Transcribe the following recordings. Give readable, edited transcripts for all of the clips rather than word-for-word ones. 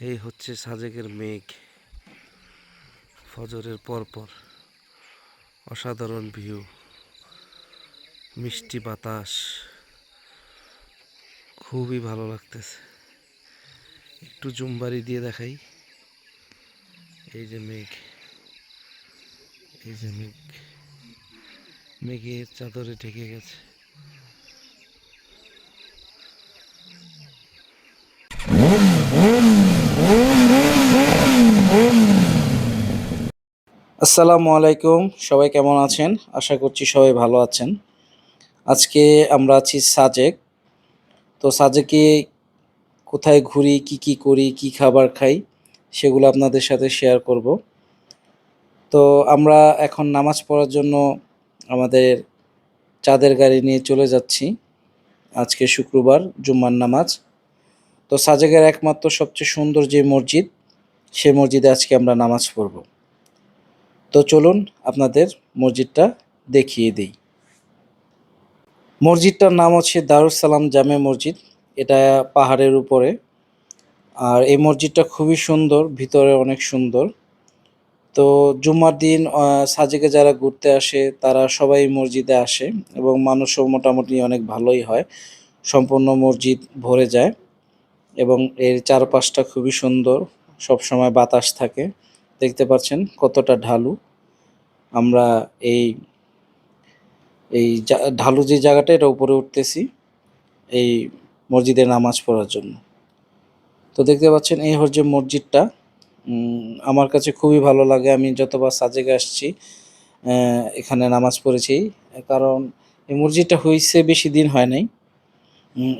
এই হচ্ছে সাজেকের মেঘ। ফজরের পরপর অসাধারণ ভিউ, মিষ্টি বাতাস, খুবই ভালো লাগতেছে। একটু জুম বাড়ি দিয়ে দেখাই। এই যে মেঘ, এই যে মেঘ, মেঘের চাদরে ঢেকে গেছে। আসসালামু আলাইকুম, সবাই কেমন আছেন? আশা করছি সবাই ভালো আছেন। আজকে আমরা আছি সাজেক। তো সাজেকে কোথায় ঘুরি, কি করি, কি খাবার খাই, সেগুলো আপনাদের সাথে শেয়ার করব। তো আমরা এখন নামাজ পড়ার জন্য আমাদের চাঁদের গাড়ি নিয়ে চলে যাচ্ছি। আজকে শুক্রবার, জুম্মার নামাজ। তো সাজেকের একমাত্র সবচেয়ে সুন্দর যে মসজিদ, সে মসজিদে আজকে আমরা নামাজ পড়ব। তো চলুন আপনাদের মসজিদটা দেখিয়ে দিই। মসজিদটার নাম হচ্ছে দারুস সালাম জামে মসজিদ। এটা পাহাড়ের উপরে। আর এই মসজিদটা খুবই সুন্দর, ভিতরে অনেক সুন্দর। তো জুম্মার দিন সাজেকে যারা ঘুরতে আসে তারা সবাই মসজিদে আসে এবং মানুষও মোটামুটি অনেক ভালোই হয়। সম্পূর্ণ মসজিদ ভরে যায় এবং এর চারপাশটা খুবই সুন্দর, সবসময় বাতাস থাকে। দেখতে পাচ্ছেন কতটা ঢালু। আমরা এই এই ঢালু যে জায়গাটা, এটা উপরে উঠতেছি এই মসজিদে নামাজ পড়ার জন্য। তো দেখতে পাচ্ছেন এই হচ্ছে মসজিদটা। আমার কাছে খুবই ভালো লাগে। আমি যতবার সাজেকে আসছি এখানে নামাজ পড়েছি। কারণ এই মসজিদটা হইছে বেশি দিন হয় নাই।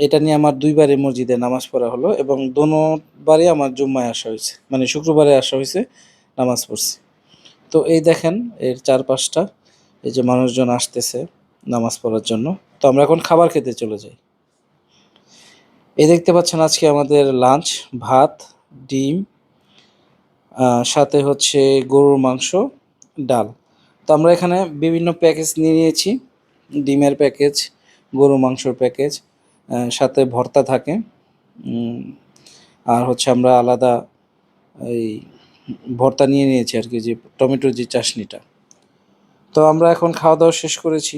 এটা নিয়ে আমার ২ বার এই মসজিদে নামাজ পড়া হলো এবং দোনোবারই আমার জুম্মায় আসা হয়েছে, মানে শুক্রবারে আসা হয়েছে, নামাজ পড়ছি। তো এই দেখেন এর চারপাশটা, এই যে মানুষজন আসতেছে নামাজ পড়ার জন্য। তো আমরা এখন খাবার খেতে চলে যাই। এই দেখতে পাচ্ছেন আজকে আমাদের লাঞ্চ, ভাত, ডিম, সাথে হচ্ছে গরুর মাংস, ডাল। তো আমরা এখানে বিভিন্ন প্যাকেজ নিয়ে নিয়েছি। ডিমের প্যাকেজ, গরুর মাংসর প্যাকেজ, সাথে ভর্তা থাকে। আর হচ্ছে আমরা আলাদা এই ভর্তা নিয়ে নিয়েছি আর কি, যে টমেটোর যে চাশনিটা। তো আমরা এখন খাওয়া দাওয়া শেষ করেছি।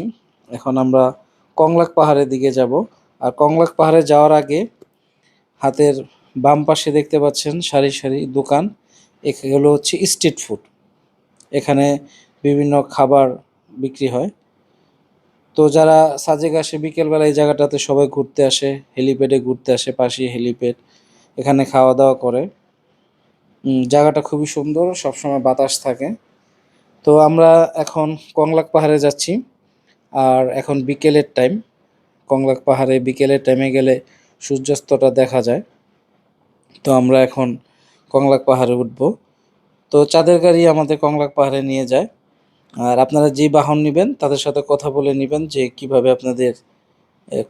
এখন আমরা কংলাক পাহাড়ের দিকে যাব। আর কংলাক পাহাড়ে যাওয়ার আগে হাতের বাম পাশে দেখতে পাচ্ছেন সারি সারি দোকান। এগুলো হচ্ছে স্ট্রিট ফুড। এখানে বিভিন্ন খাবার বিক্রি হয়। তো যারা সাজেক আসে বিকেলবেলা এই জায়গাটাতে সবাই ঘুরতে আসে, হেলিপ্যাডে ঘুরতে আসে, পাশেই হেলিপ্যাড, এখানে খাওয়া দাওয়া করে। জায়গাটা খুবই সুন্দর, সবসময় বাতাস থাকে। তো আমরা এখন কংলাক পাহাড়ে যাচ্ছি। আর এখন বিকেলের টাইম। কংলাক পাহাড়ে বিকেলের টাইমে গেলে সূর্যাস্তটা দেখা যায়। তো আমরা এখন কংলাক পাহাড়ে উঠব। তো চাঁদের গাড়ি আমাদের কংলাক পাহাড়ে নিয়ে যায়। আর আপনারা যে বাহন নেবেন তাদের সাথে কথা বলে নেবেন যে কিভাবে আপনাদের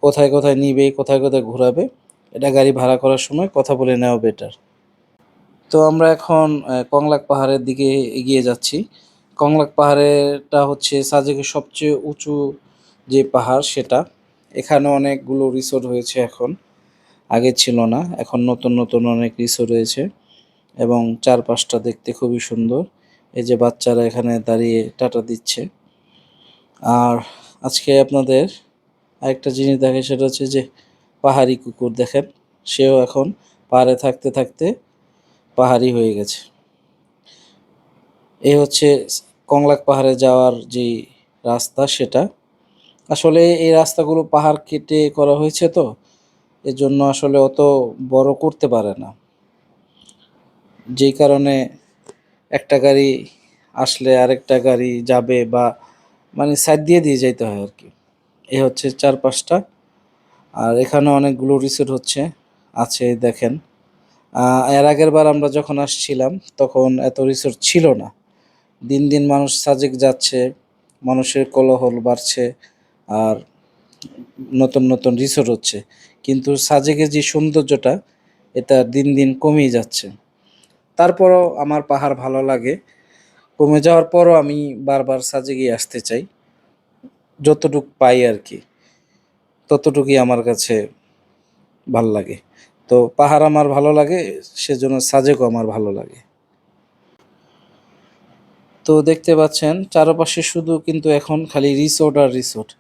কোথায় কোথায় নিবে, কোথায় কোথায় ঘোরাবে। এটা গাড়ি ভাড়া করার সময় কথা বলে নেওয়া বেটার। তো আমরা এখন কংলাক পাহাড়ের দিকে এগিয়ে যাচ্ছি। কংলাক পাহাড়েটা হচ্ছে সাজেকের সবচেয়ে উঁচু যে পাহাড় সেটা। এখানে অনেকগুলো রিসোর্ট হয়েছে এখন, আগে ছিল না। এখন নতুন নতুন অনেক রিসোর্ট রয়েছে এবং চারপাশটা দেখতে খুবই সুন্দর। এই যে বাচ্চারা এখানে দাঁড়িয়ে টাটা দিচ্ছে। আর আজকে আপনাদের আরেকটা জিনিস দেখে, সেটা হচ্ছে যে পাহাড়ি কুকুর দেখেন, সেও এখন পাহাড়ে থাকতে থাকতে পাহাড়ি হয়ে গেছে। এই হচ্ছে কংলাক পাহাড়ে যাওয়ার যে রাস্তা সেটা। আসলে এই রাস্তাগুলো পাহাড় কেটে করা হয়েছে, তো এর জন্য আসলে অত বড় করতে পারে না, যেই কারণে একটা গাড়ি আসলে আরেকটা গাড়ি যাবে বা মানে সাইড দিয়ে দিয়ে যাইতে হয় আর কি। এই হচ্ছে চারপাশটা। আর এখানে অনেকগুলো রিসোর্ট আছে দেখেন। এর আগের বার আমরা যখন আসছিলাম তখন এত রিসোর্ট ছিল না। দিন দিন মানুষ সাজেক যাচ্ছে, মানুষের কোলাহল বাড়ছে, আর নতুন নতুন রিসোর্ট হচ্ছে, কিন্তু সাজেকের যে সৌন্দর্যটা, এটা দিন দিন কমেই যাচ্ছে। তারপরও আমার পাহাড় ভালো লাগে। কমে যাওয়ার পরও আমি বারবার সাজেকেই আসতে চাই। যতটুক পাই আর কি, ততটুকুই আমার কাছে ভাল লাগে। তো পাহাড় আমার ভালো লাগে, সেজন্য সাজেকও আমার ভালো লাগে। তো দেখতে পাচ্ছেন চারপাশে শুধু কিন্তু এখন খালি রিসোর্ট আর রিসোর্ট।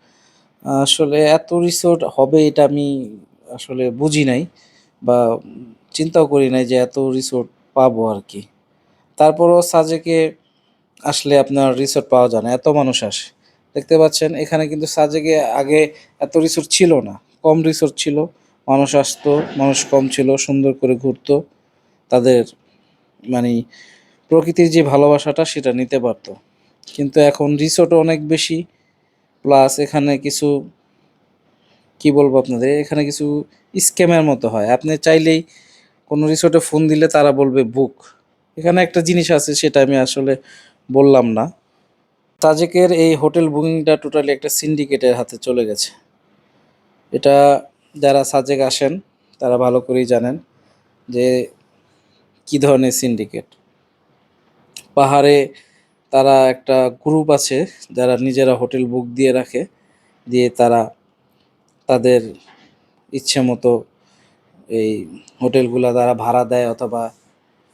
আসলে এত রিসোর্ট হবে এটা আমি আসলে বুঝি নাই, বা চিন্তাও করি নাই যে এত রিসোর্ট পাবো আর কি। তারপরও সাজেকে আসলে আপনার রিসোর্ট পাওয়া যায় না, এত মানুষ আসে। দেখতে পাচ্ছেন এখানে কিন্তু সাজেকে আগে এত রিসোর্ট ছিল না, কম রিসোর্ট ছিল, মানুষ আসতো, মানুষ কম ছিল, সুন্দর করে ঘুরতো, তাদের মানে প্রকৃতির যে ভালোবাসাটা সেটা নিতে পারতো। কিন্তু এখন রিসোর্টও অনেক বেশি, প্লাস এখানে কিছু কি বলবো আপনাদের, এখানে কিছু স্ক্যামের মতো হয়। আপনি চাইলেই কোনো রিসোর্টে ফোন দিলে তারা বলবে বুক। এখানে একটা জিনিস আছে সেটা আমি আসলে বললাম না। তাজেকের এই হোটেল বুকিংটা টোটালি একটা সিন্ডিকেটের হাতে চলে গেছে। এটা যারা সাজেক আসেন তারা ভালো করেই জানেন যে কি ধরনের সিন্ডিকেট। পাহাড়ে তারা একটা গ্রুপ আছে যারা নিজেরা হোটেল বুক দিয়ে রাখে, দিয়ে তারা তাদের ইচ্ছে মতো এই হোটেলগুলো তারা ভাড়া দেয়, অথবা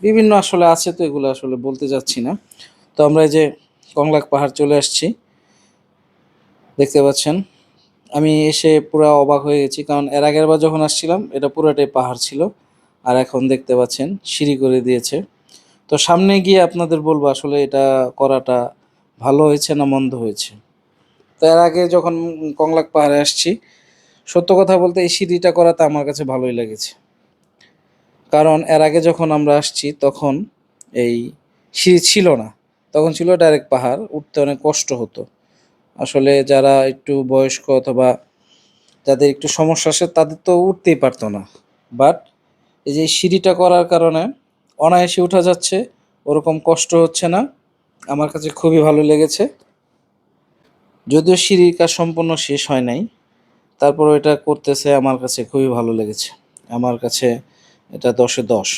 বিভিন্ন আসলে আছে, তো এগুলো আসলে বলতে যাচ্ছি না। তো আমরা এই যে কংলাক পাহাড় চলে আসছি, দেখতে পাচ্ছেন। আমি এসে পুরো অবাক হয়ে গেছি, কারণ এর আগের বার যখন আসছিলাম এটা পুরোটাই পাহাড় ছিল, আর এখন দেখতে পাচ্ছেন সিঁড়ি করে দিয়েছে। তো সামনে গিয়ে আপনাদের বলবো আসলে এটা করাটা ভালো হয়েছে না মন্দ হয়েছে। তো এর আগে যখন কংলাক পাহাড়ে আসছি, সত্য কথা বলতে এই সিঁড়িটা করাতে আমার কাছে ভালোই লেগেছে। কারণ এর আগে যখন আমরা আসছি তখন এই সিঁড়ি ছিল না, তখন ছিল ডাইরেক্ট পাহাড়, উঠতে অনেক কষ্ট হতো। আসলে যারা একটু বয়স্ক অথবা যাদের একটু সমস্যা আছে তাদের তো উঠতেই পারতো না। বাট এই যে সিঁড়িটা করার কারণে অনায়াসে উঠা যাচ্ছে, ওরকম কষ্ট হচ্ছে না। আমার কাছে খুবই ভালো লেগেছে। যদিও সিঁড়ির কাজ সম্পূর্ণ শেষ হয় নাই, তারপরও এটা করতেছে, আমার কাছে খুবই ভালো লেগেছে। আমার কাছে এটা 10-এ 10।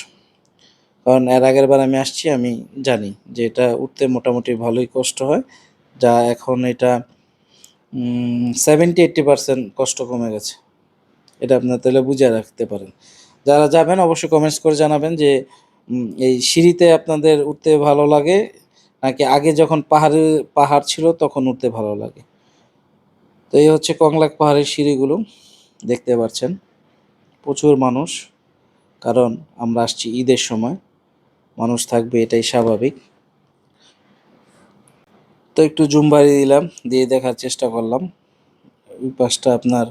কারণ এর আগের বার আমি আসছি, আমি জানি যে এটা উঠতে মোটামুটি ভালোই কষ্ট হয়, যা এখন এটা 70-80% কষ্ট কমে গেছে। এটা আপনার তাহলে বুঝে রাখতে পারেন। যারা যাবেন অবশ্যই কমেন্টস করে জানাবেন যে এই সিঁড়িতে আপনাদের উঠতে ভালো লাগে নাকি আগে যখন পাহাড় ছিল তখন উঠতে ভালো লাগে। তো এই হচ্ছে কংলাক পাহাড়ের সিঁড়িগুলো, দেখতে পাচ্ছেন প্রচুর মানুষ, কারণ আমরা আসছি ঈদের সময়, মানুষ থাকবে এটাই স্বাভাবিক। তো একটু জুম বাড়িয়ে দিলাম, দিয়ে দেখার চেষ্টা করলাম। ওই পাশটা আপনার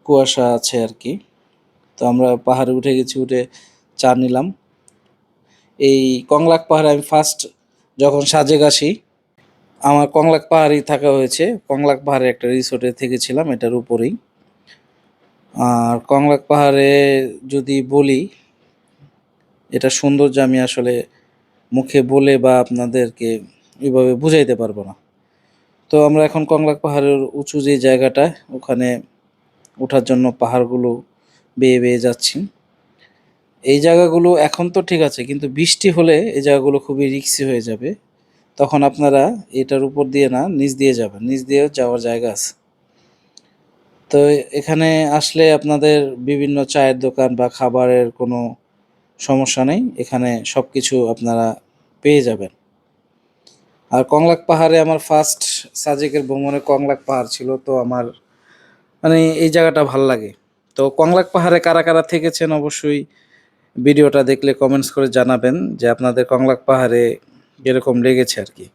কুয়াশা আছে আর কি। তো আমরা পাহাড়ে উঠে গেছি, উঠে চা নিলাম। এই কংলাক পাহাড়ে আমি ফার্স্ট যখন সাজেক আসি, আমার কংলাক পাহাড়েই থাকা হয়েছে। কংলাক পাহাড়ে একটা রিসোর্টে থেকেছিলাম এটার উপরেই। আর কংলাক পাহাড়ে যদি বলি, এটা সৌন্দর্য আমি আসলে মুখে বলে বা আপনাদেরকে এইভাবে বুঝাইতে পারবো না। তো আমরা এখন কংলাক পাহাড়ের উঁচু যে জায়গাটা, ওখানে ওঠার জন্য পাহাড়গুলো বেয়ে বেয়ে যাচ্ছি। এই জায়গাগুলো এখন তো ঠিক আছে, কিন্তু বৃষ্টি হলে এই জায়গাগুলো খুবই রিস্কি হয়ে যাবে। তখন আপনারা এটার উপর দিয়ে না, নিচ দিয়ে যাবেন, নিচ দিয়ে যাওয়ার জায়গা আছে। তো এখানে আসলে আপনাদের বিভিন্ন চায়ের দোকান বা খাবারের কোনো সমস্যা নেই, এখানে সব কিছু আপনারা পেয়ে যাবেন। আর কংলাক পাহাড়ে আমার ফার্স্ট সাজেকের ভ্রমণে কংলাক পাহাড় ছিল, তো আমার মানে এই জায়গাটা ভাল লাগে। তো কংলাক পাহাড়ে কারা কারা থেকেছেন অবশ্যই ভিডিওটা দেখলে কমেন্টস করে জানাবেন যে আপনাদের কংলাক পাহাড়ে কিরকম লেগেছে আর কি।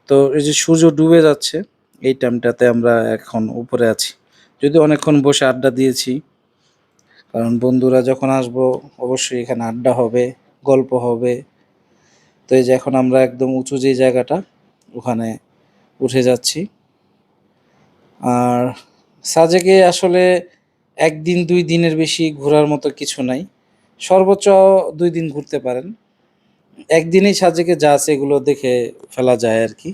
তো এই যে সূর্য ডুবে যাচ্ছে, এই টাইমটাতে আমরা এখন উপরে আছি, যদি অনেকক্ষণ বসে আড্ডা দিয়েছি, কারণ বন্ধুরা যখন আসবো অবশ্যই এখানে আড্ডা হবে, গল্প হবে। তো এই যে এখন আমরা একদম উঁচু যে জায়গাটা, ওখানে উঠে যাচ্ছি। আর সাজেকে আসলে 1-2 দিনের বেশি ঘোরার মতো কিছু নাই, সর্বোচ্চ 2 দিন ঘুরতে পারেন। একদিনেই সাজেকে যা আছে এগুলো দেখে ফেলা যায় আর কি।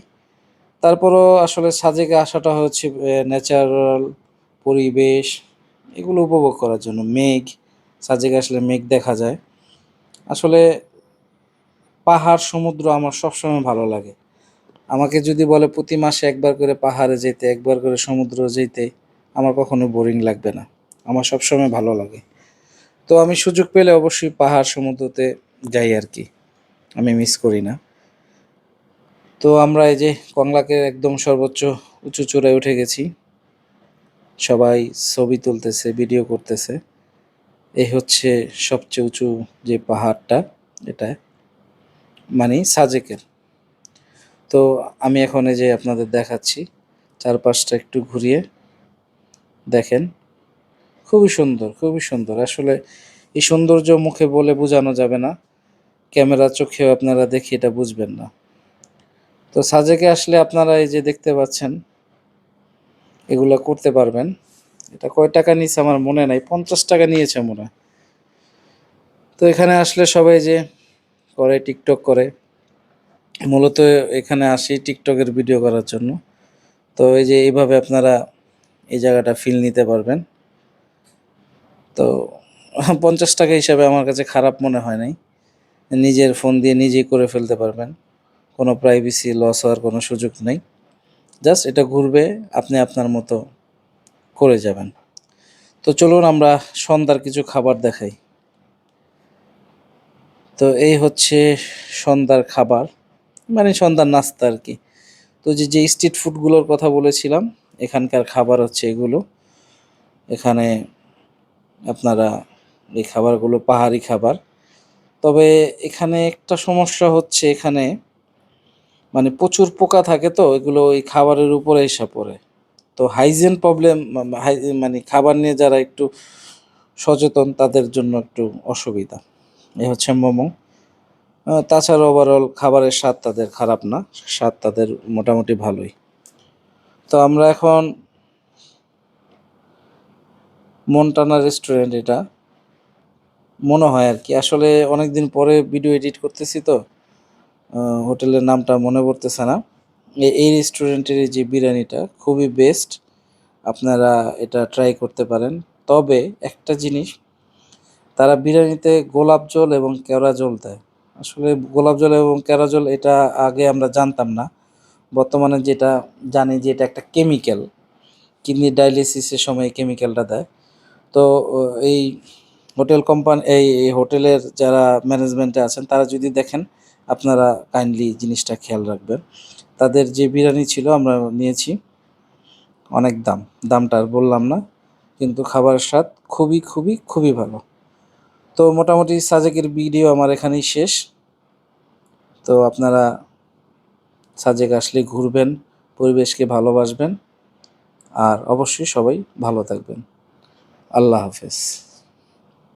তারপরও আসলে সাজেকে আসাটা হচ্ছে ন্যাচারাল পরিবেশ, এগুলো উপভোগ করার জন্য। মেঘ, সাজেকে আসলে মেঘ দেখা যায়। আসলে পাহাড় সমুদ্র আমার সবসময় ভালো লাগে। আমাকে যদি বলে প্রতি মাসে একবার করে পাহাড়ে যেতে, একবার করে সমুদ্র যেতে, আমার কখনো বোরিং লাগবে না, আমার সবসময় ভালো লাগে। তো আমি সুযোগ পেলে অবশ্যই পাহাড় সমুদ্রতে যাই আর কি, আমি মিস করি না। তো আমরা এই যে কংলাকের একদম সর্বোচ্চ উঁচু চূড়ায় উঠে গেছি, সবাই ছবি তুলতেছে, ভিডিও করতেছে। এই হচ্ছে সবচেয়ে উঁচু যে পাহাড়টা, এটা মানে সাজেকের। তো আমি এখন এই যে আপনাদের দেখাচ্ছি, চারপাশটা একটু ঘুরিয়ে দেখেন। খুবই সুন্দর, খুবই সুন্দর। আসলে এই সৌন্দর্য মুখে বলে বোঝানো যাবে না, ক্যামেরা চোখেও আপনারা দেখে এটা বুঝবেন না। তো সাজেকে আসলে আপনারা এই যে দেখতে পাচ্ছেন, এগুলো করতে পারবেন। এটা কয় টাকা নিয়েছে আমার মনে নাই, 50 টাকা নিয়েছে মনে হয়। তো এখানে আসলে সবাই যে করে টিকটক করে, মূলত এখানে আসি টিকটকের ভিডিও করার জন্য। তো এই যে এইভাবে আপনারা এই জায়গাটা ফিল নিতে পারবেন। তো 50 টাকা হিসাবে আমার কাছে খারাপ মনে হয় নাই। নিজের ফোন দিয়ে নিজেই করে ফেলতে পারবেন, কোনো প্রাইভেসি লস হওয়ার কোনো সুযোগ নেই। জাস্ট এটা ঘুরবে, আপনি আপনার মতো করে যাবেন। তো চলুন আমরা সন্ধ্যার কিছু খাবার দেখাই। তো এই হচ্ছে সন্ধ্যার খাবার, মানে সন্ধ্যার নাস্তা আর কি। তো যে স্ট্রিট ফুডগুলোর কথা বলেছিলাম, এখানকার খাবার হচ্ছে এগুলো। এখানে আপনারা এই খাবারগুলো পাহাড়ি খাবার। তবে এখানে একটা সমস্যা হচ্ছে, এখানে মানে প্রচুর পোকা থাকে, তো এগুলো ওই খাবারের উপরে এসে পড়ে। তো হাইজিন প্রবলেম, মানে খাবার নিয়ে যারা একটু সচেতন তাদের জন্য একটু অসুবিধা। এই হচ্ছে মোমো। তাছাড়া ওভারঅল খাবারের স্বাদ তাদের খারাপ না, স্বাদ তাদের মোটামুটি ভালোই। তো আমরা এখন মন্টানা রেস্টুরেন্ট, এটা মনে হয় আর কি। আসলে অনেক দিন পরে ভিডিও এডিট করতেছি, তো হোটেলের নামটা মনে পড়তেছে না। এই রেস্টুরেন্টের যে বিরিয়ানিটা খুবই বেস্ট, আপনারা এটা ট্রাই করতে পারেন। তবে একটা জিনিস, তারা বিরিয়ানিতে গোলাপ জল এবং কেওড়া জল দেয়। আসলে গোলাপ জল এবং কেওড়া জল এটা আগে আমরা জানতাম না, বর্তমানে যেটা জানি যে এটা একটা কেমিক্যাল, কিডনি ডায়ালিসিসের সময় এই কেমিক্যালটা দেয়। তো এই হোটেল কোম্পানি, এই হোটেলের যারা ম্যানেজমেন্টে আছেন তারা যদি দেখেন, আপনারা কাইন্ডলি জিনিসটা খেয়াল রাখবেন। তাদের যে বিরিয়ানি ছিল আমরা নিয়েছি, অনেক দামটা আর বললাম না, কিন্তু খাবারের স্বাদ খুবই খুবই খুবই ভালো। তো মোটামুটি সাজেকের ভিডিও আমার এখানেই শেষ। তো আপনারা সাজেক আসলে ঘুরবেন, পরিবেশকে ভালোবাসবেন, আর অবশ্যই সবাই ভালো থাকবেন। আল্লাহ হাফেজ।